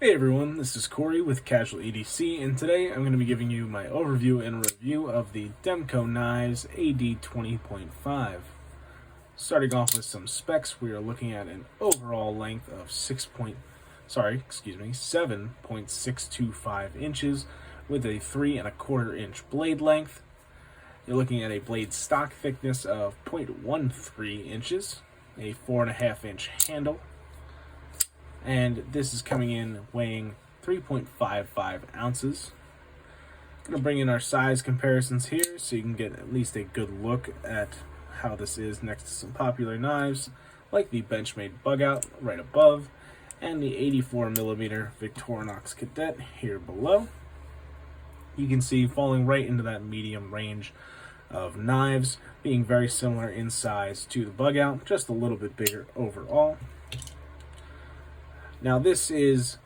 Hey everyone, this is Corey with Casual EDC, and today I'm going to be giving you my overview and review of the Demko knives AD20.5. Starting off with some specs, we are looking at an overall length of 7.625 inches with a 3¼ inch blade length. You're looking at a blade stock thickness of 0.13 inches, a 4½ inch handle, and this is coming in weighing 3.55 ounces. Going to bring in our size comparisons here so you can get at least a good look at how this is next to some popular knives like the Benchmade Bugout right above and the 84mm Victorinox Cadet here below. You can see falling right into that medium range of knives, being very similar in size to the Bugout, just a little bit bigger overall. Now this is,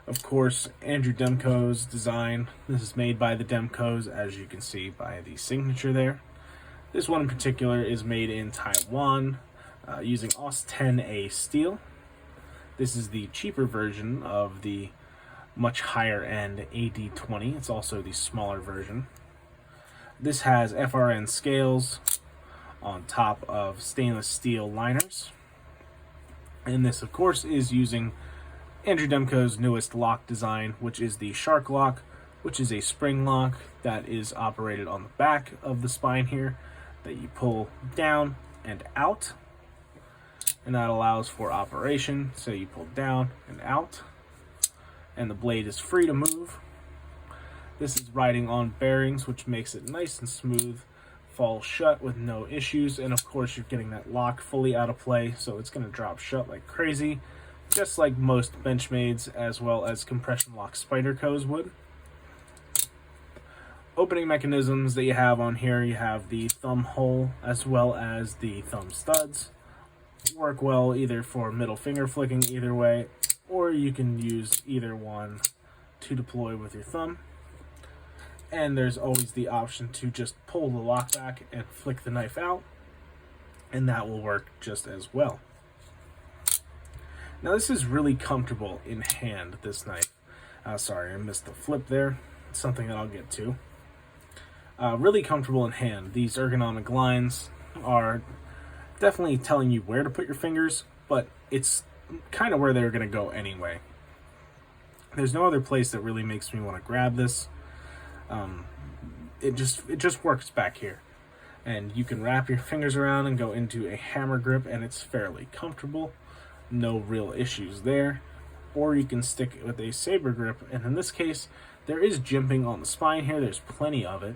of course, Andrew Demko's design. This is made by the Demkos, as you can see by the signature there. This one in particular is made in Taiwan using AUS 10A steel. This is the cheaper version of the much higher end AD20. It's also the smaller version. This has FRN scales on top of stainless steel liners. And this, of course, is using Andrew Demko's newest lock design, which is the Shark Lock, which is a spring lock that is operated on the back of the spine here that you pull down and out, and that allows for operation. So you pull down and out, and the blade is free to move. This is riding on bearings, which makes it nice and smooth, fall shut with no issues, and of course you're getting that lock fully out of play, so it's going to drop shut like crazy, just like most Benchmades as well as compression lock Spydercos would. Opening mechanisms that you have on here, you have the thumb hole as well as the thumb studs. Work well either for middle finger flicking either way, or you can use either one to deploy with your thumb. And there's always the option to just pull the lock back and flick the knife out, and that will work just as well. Now this is really comfortable in hand, this knife. Sorry, I missed the flip there. It's something that I'll get to. Really comfortable in hand. These ergonomic lines are definitely telling you where to put your fingers, but it's kind of where they're going to go anyway. There's no other place that really makes me want to grab this. It just works back here. And you can wrap your fingers around and go into a hammer grip, and it's fairly comfortable. No real issues there. Or you can stick it with a saber grip, and in this case there is jimping on the spine here. There's plenty of it,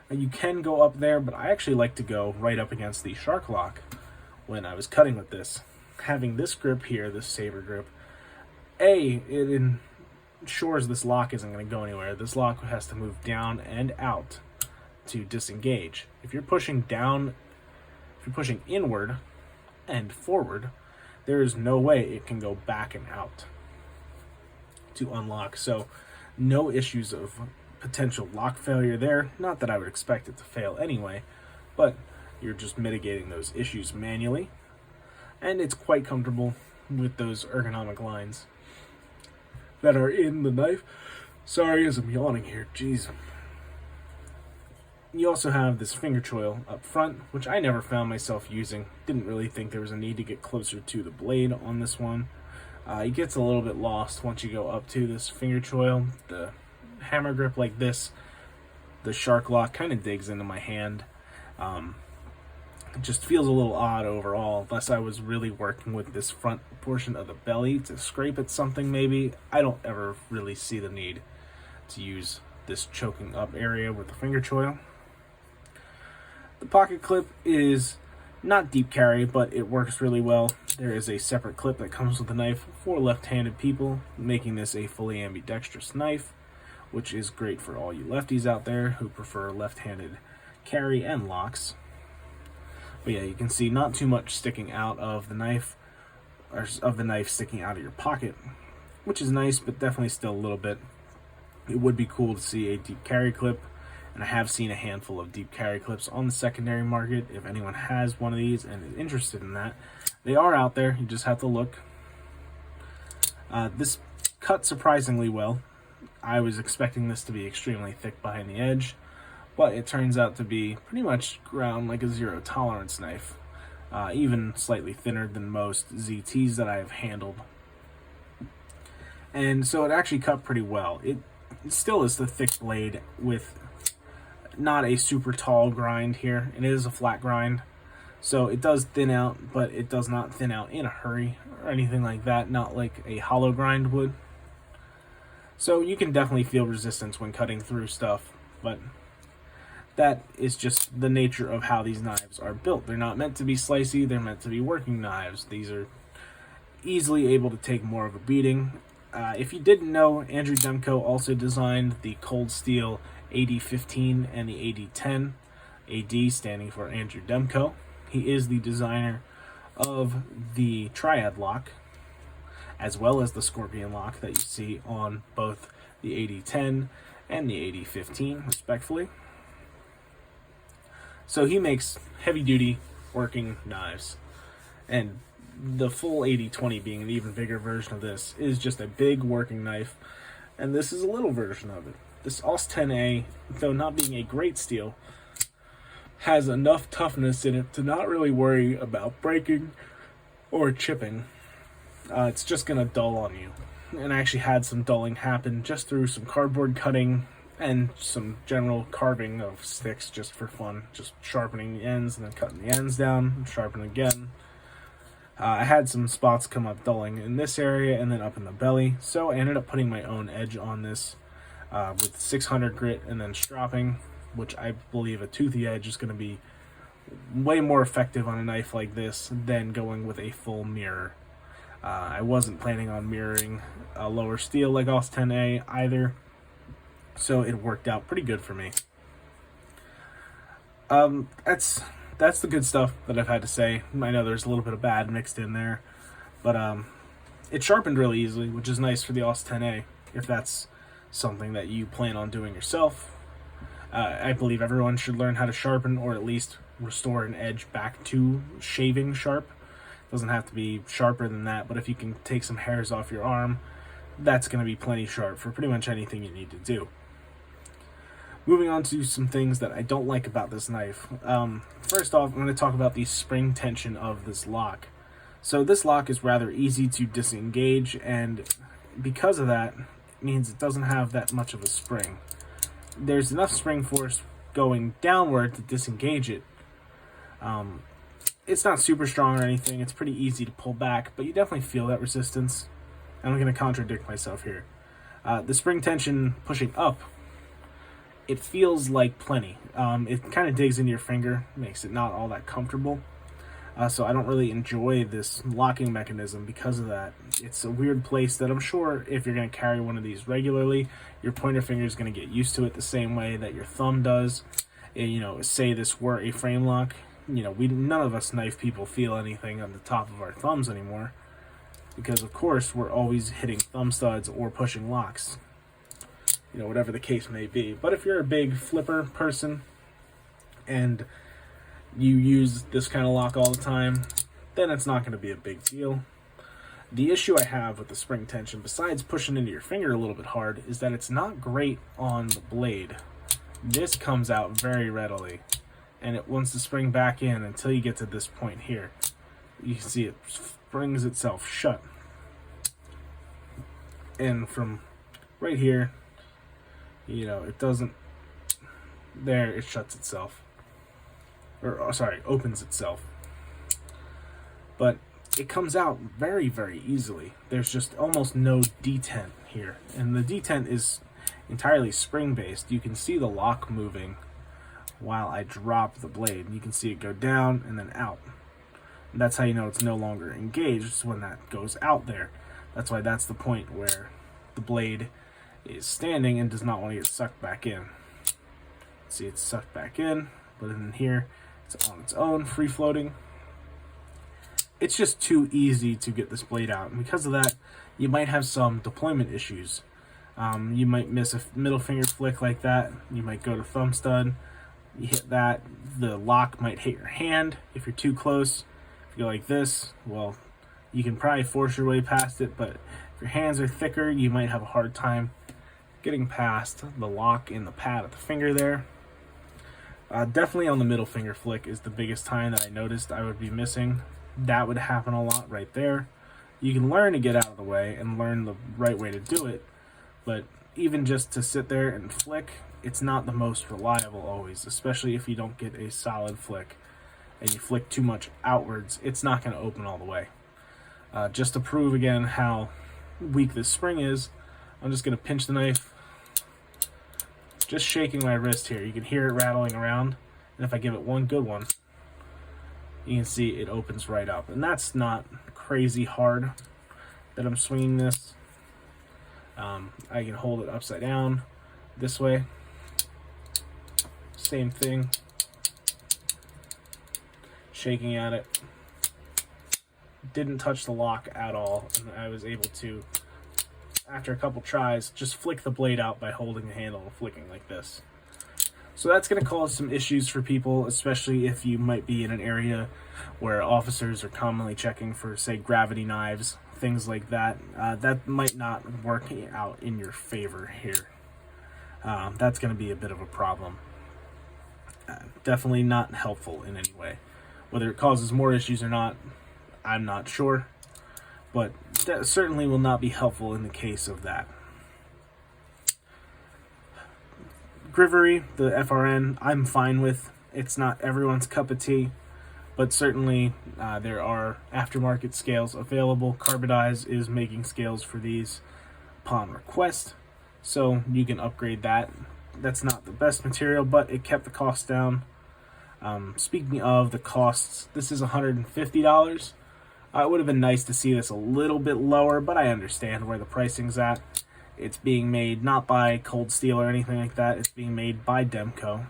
and you can go up there, but I actually like to go right up against the Shark Lock when I was cutting with this. Having this grip here, this saber grip, it ensures this lock isn't going to go anywhere. This lock has to move down and out to disengage. If you're pushing down, if you're pushing inward and forward, there is no way it can go back and out to unlock. So no issues of potential lock failure there. Not that I would expect it to fail anyway, but you're just mitigating those issues manually. And it's quite comfortable with those ergonomic lines that are in the knife. Sorry as I'm yawning here, jeez. You also have this finger choil up front, which I never found myself using. Didn't really think there was a need to get closer to the blade on this one. It gets a little bit lost once you go up to this finger choil. The hammer grip like this, the Shark Lock, kind of digs into my hand. It just feels a little odd overall, unless I was really working with this front portion of the belly to scrape at something maybe. I don't ever really see the need to use this choking up area with the finger choil. The pocket clip is not deep carry, but it works really well. There is a separate clip that comes with the knife for left-handed people, making this a fully ambidextrous knife, which is great for all you lefties out there who prefer left-handed carry and locks. But yeah, you can see not too much sticking out of the knife, or of the knife sticking out of your pocket, which is nice, but definitely still a little bit. It would be cool to see a deep carry clip, and I have seen a handful of deep carry clips on the secondary market. If anyone has one of these and is interested in that, they are out there. You just have to look. This cut surprisingly well. I was expecting this to be extremely thick behind the edge, but it turns out to be pretty much ground like a zero tolerance knife, even slightly thinner than most ZTs that I have handled. And so it actually cut pretty well. It still is the thick blade with not a super tall grind here. It is a flat grind, so it does thin out, but it does not thin out in a hurry or anything like that, not like a hollow grind would. So you can definitely feel resistance when cutting through stuff, but that is just the nature of how these knives are built. They're not meant to be slicey, they're meant to be working knives. These are easily able to take more of a beating. If you didn't know, Andrew Demko also designed the Cold Steel AD15 and the AD10, AD standing for Andrew Demko. He is the designer of the Triad lock, as well as the Scorpion lock that you see on both the AD10 and the AD15, respectively. So he makes heavy-duty working knives, and the full AD20 being an even bigger version of this is just a big working knife, and this is a little version of it. This AUS-10A, though not being a great steel, has enough toughness in it to not really worry about breaking or chipping. It's just going to dull on you. And I actually had some dulling happen just through some cardboard cutting and some general carving of sticks just for fun, just sharpening the ends and then cutting the ends down and sharpening again. I had some spots come up dulling in this area and then up in the belly, so I ended up putting my own edge on this with 600 grit and then stropping, which I believe a toothy edge is going to be way more effective on a knife like this than going with a full mirror. I wasn't planning on mirroring a lower steel like AUS-10A either, so it worked out pretty good for me. That's the good stuff that I've had to say. I know there's a little bit of bad mixed in there, but it sharpened really easily, which is nice for the AUS-10A if that's something that you plan on doing yourself. I believe everyone should learn how to sharpen, or at least restore an edge back to shaving sharp. It doesn't have to be sharper than that, but if you can take some hairs off your arm, that's going to be plenty sharp for pretty much anything you need to do. Moving on to some things that I don't like about this knife. First off, I'm going to talk about the spring tension of this lock. So this lock is rather easy to disengage, and because of that, it means it doesn't have that much of a spring. There's enough spring force going downward to disengage it. It's not super strong or anything. It's pretty easy to pull back, but you definitely feel that resistance. I'm going to contradict myself here. The spring tension pushing up, it feels like plenty. It kind of digs into your finger, makes it not all that comfortable. So I don't really enjoy this locking mechanism because of that. It's a weird place that I'm sure if you're going to carry one of these regularly, your pointer finger is going to get used to it the same way that your thumb does. And, say this were a frame lock, none of us knife people feel anything on the top of our thumbs anymore, because of course we're always hitting thumb studs or pushing locks, whatever the case may be. But if you're a big flipper person and you use this kind of lock all the time, then it's not going to be a big deal. The issue I have with the spring tension, besides pushing into your finger a little bit hard, is that it's not great on the blade. This comes out very readily, and it wants to spring back in until you get to this point here. You can see it springs itself shut. And from right here, it doesn't, there, it shuts itself. Opens itself. But it comes out very, very easily. There's just almost no detent here. And the detent is entirely spring-based. You can see the lock moving while I drop the blade. You can see it go down and then out. And that's how you know it's no longer engaged, is when that goes out there. That's why that's the point where the blade is standing and does not want to get sucked back in. See, it's sucked back in, but in here, it's on its own, free-floating. It's just too easy to get this blade out, and because of that, you might have some deployment issues. You might miss a middle finger flick like that. You might go to thumb stud, you hit that, the lock might hit your hand if you're too close. If you go like this, well, you can probably force your way past it, but If your hands are thicker, you might have a hard time getting past the lock in the pad of the finger there. Definitely on the middle finger flick is the biggest time that I noticed I would be missing. That would happen a lot right there. You can learn to get out of the way and learn the right way to do it, but even just to sit there and flick, it's not the most reliable always, especially if you don't get a solid flick and you flick too much outwards, it's not going to open all the way. Just to prove again how weak this spring is, I'm just going to pinch the knife, just shaking my wrist here. You can hear it rattling around, and if I give it one good one, you can see it opens right up. And that's not crazy hard that I'm swinging this. I can hold it upside down this way. Same thing. Shaking at it. Didn't touch the lock at all, and I was able to, after a couple tries, just flick the blade out by holding the handle and flicking like this. So that's going to cause some issues for people, especially if you might be in an area where officers are commonly checking for, say, gravity knives, things like that. That might not work out in your favor here. That's going to be a bit of a problem. Definitely not helpful in any way. Whether it causes more issues or not, I'm not sure, but that certainly will not be helpful in the case of that. Grivery, the FRN, I'm fine with. It's not everyone's cup of tea, but certainly there are aftermarket scales available. Carbodize is making scales for these upon request, so you can upgrade that. That's not the best material, but it kept the cost down. Speaking of the costs, this is $150. It would have been nice to see this a little bit lower, but I understand where the pricing's at. It's being made not by Cold Steel or anything like that. It's being made by Demko.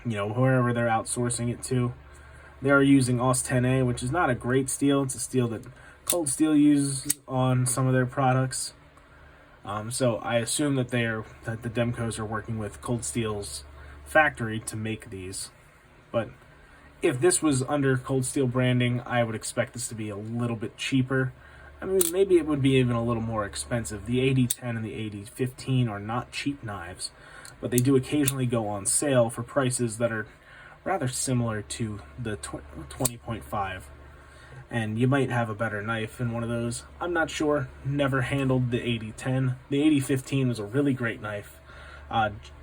You know, wherever they're outsourcing it to. They are using AUS 10A, which is not a great steel. It's a steel that Cold Steel uses on some of their products. So I assume that the Demkos are working with Cold Steel's factory to make these. But if this was under Cold Steel branding, I would expect this to be a little bit cheaper. I mean, maybe it would be even a little more expensive. The AD10 and the AD15 are not cheap knives, but they do occasionally go on sale for prices that are rather similar to the 20.5. And you might have a better knife in one of those. I'm not sure. Never handled the AD10. The AD15 was a really great knife.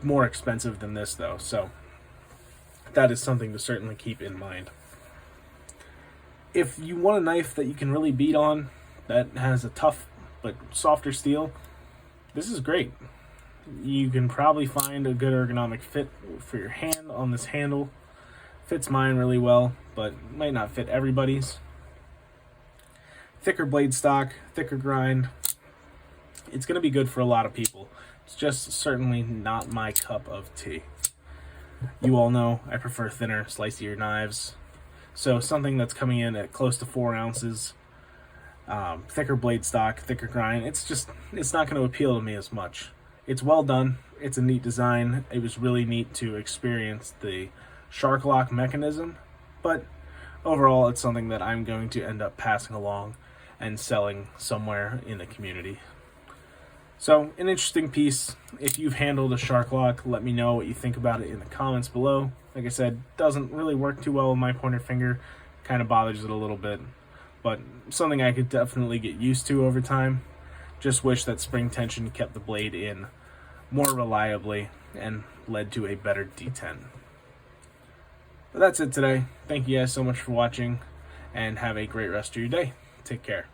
More expensive than this, though, so that is something to certainly keep in mind. If you want a knife that you can really beat on, that has a tough but softer steel, this is great. You can probably find a good ergonomic fit for your hand on this handle. Fits mine really well, but might not fit everybody's. Thicker blade stock, thicker grind. It's going to be good for a lot of people. It's just certainly not my cup of tea. You all know I prefer thinner, slicier knives. So something that's coming in at close to 4 ounces, thicker blade stock, thicker grind, it's not going to appeal to me as much. It's well done. It's a neat design. It was really neat to experience the shark lock mechanism, but overall it's something that I'm going to end up passing along and selling somewhere in the community. So, an interesting piece. If you've handled a shark lock, let me know what you think about it in the comments below. Like I said, doesn't really work too well with my pointer finger. Kind of bothers it a little bit, but something I could definitely get used to over time. Just wish that spring tension kept the blade in more reliably and led to a better D10. But that's it today. Thank you guys so much for watching, and have a great rest of your day. Take care.